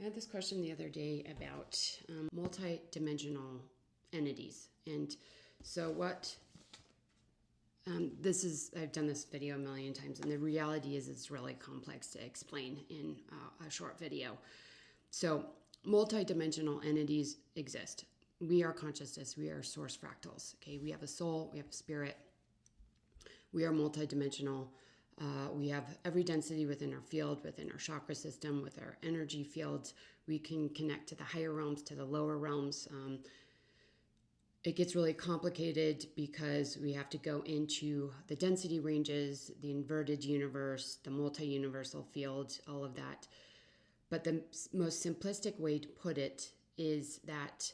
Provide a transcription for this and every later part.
I had this question the other day about multi-dimensional entities. And so what this is, I've done this video a million times, and the reality is it's really complex to explain in a short video. So multi-dimensional entities exist. We are consciousness. We are source fractals. Okay, we have a soul. We have a spirit. We are multi-dimensional. We have every density within our field, within our chakra system, with our energy fields. We can connect to the higher realms, to the lower realms. It gets really complicated because we have to go into the density ranges, the inverted universe, the multi-universal field, all of that. But the most simplistic way to put it is that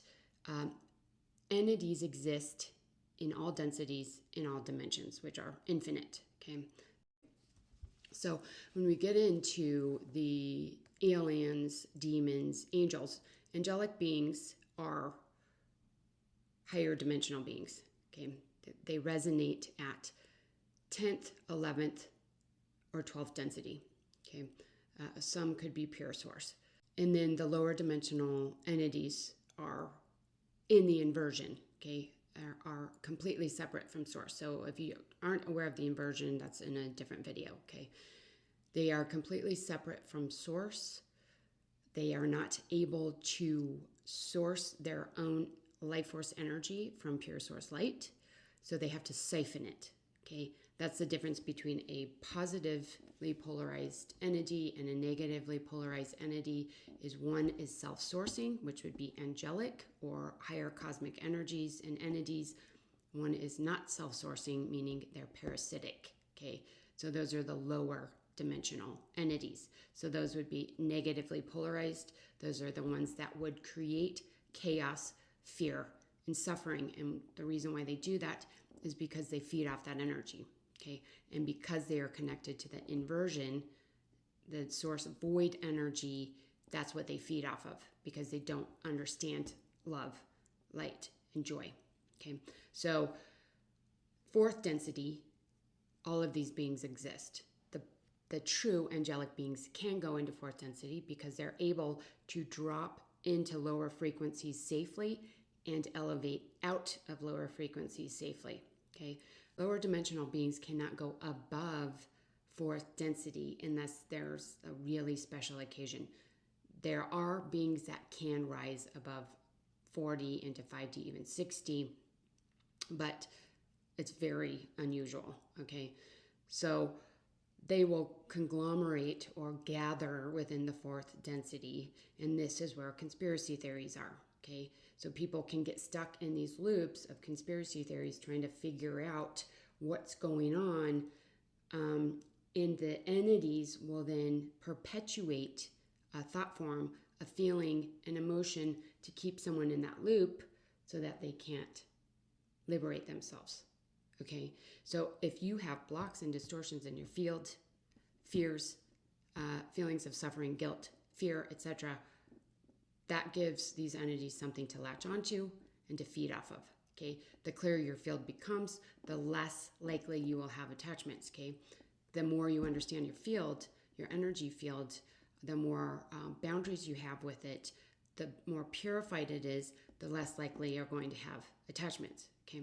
entities exist in all densities, in all dimensions, which are infinite, okay? So when we get into the aliens, demons, angels, angelic beings are higher dimensional beings, okay? They resonate at 10th, 11th, or 12th density, okay? Some could be pure source. And then the lower dimensional entities are in the inversion, okay? Are completely separate from source. So if you aren't aware of the inversion, that's in a different video, okay? They are completely separate from source. They are not able to source their own life force energy from pure source light. So they have to siphon it, okay? That's the difference between a positively polarized entity and a negatively polarized entity. Is one is self-sourcing, which would be angelic or higher cosmic energies and entities. One is not self-sourcing, meaning they're parasitic, okay? So those are the lower dimensional entities. So those would be negatively polarized. Those are the ones that would create chaos, fear, and suffering. And the reason why they do that is because they feed off that energy, okay? And because they are connected to the inversion, the source of void energy, that's what they feed off of because they don't understand love, light, and joy, okay? So fourth density, all of these beings exist. The true angelic beings can go into fourth density because they're able to drop into lower frequencies safely and elevate out of lower frequencies safely, okay? Lower dimensional beings cannot go above fourth density unless there's a really special occasion. There are beings that can rise above 40 into 5D, even 60, but it's very unusual, okay? So they will conglomerate or gather within the fourth density, and this is where conspiracy theories are, okay? So people can get stuck in these loops of conspiracy theories trying to figure out what's going on, and the entities will then perpetuate a thought form, a feeling, an emotion to keep someone in that loop so that they can't liberate themselves. Okay, so if you have blocks and distortions in your field, fears, feelings of suffering, guilt, fear, etc., that gives these entities something to latch onto and to feed off of, okay? The clearer your field becomes, the less likely you will have attachments, okay? The more you understand your field, your energy field, the more boundaries you have with it, the more purified it is, the less likely you're going to have attachments, okay?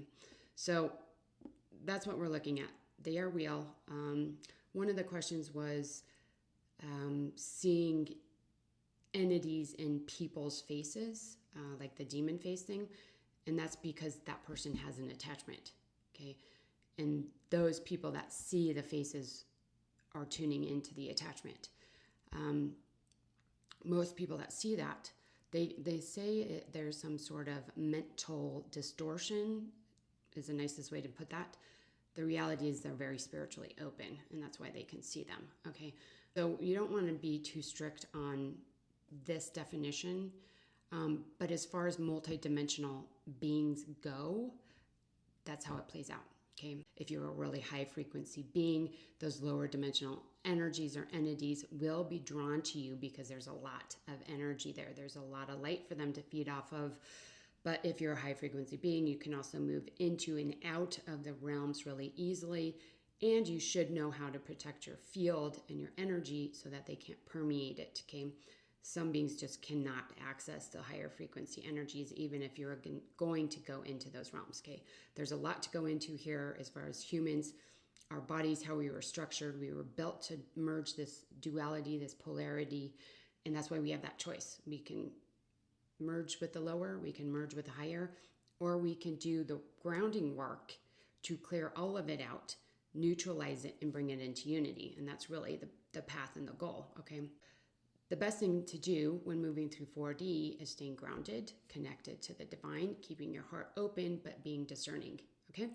So that's what we're looking at. They are real. One of the questions was seeing entities in people's faces, like the demon face thing, and that's because that person has an attachment, okay? And those people that see the faces are tuning into the attachment. Most people that see that, they say there's some sort of mental distortion is the nicest way to put that. The reality is they're very spiritually open, and that's why they can see them, okay? So you don't want to be too strict on this definition, but as far as multidimensional beings go, that's how it plays out, okay? If you're a really high frequency being, those lower dimensional energies or entities will be drawn to you because there's a lot of energy there. There's a lot of light for them to feed off of. But if you're a high frequency being, you can also move into and out of the realms really easily. And you should know how to protect your field and your energy so that they can't permeate it, okay? Some beings just cannot access the higher frequency energies, even if you're going to go into those realms. Okay, there's a lot to go into here as far as humans, our bodies, how we were structured. We were built to merge this duality, this polarity, and that's why we have that choice. We can merge with the lower, we can merge with the higher, or we can do the grounding work to clear all of it out, neutralize it, and bring it into unity. And that's really the path and the goal. Okay. The best thing to do when moving through 4D is staying grounded, connected to the divine, keeping your heart open, but being discerning. Okay.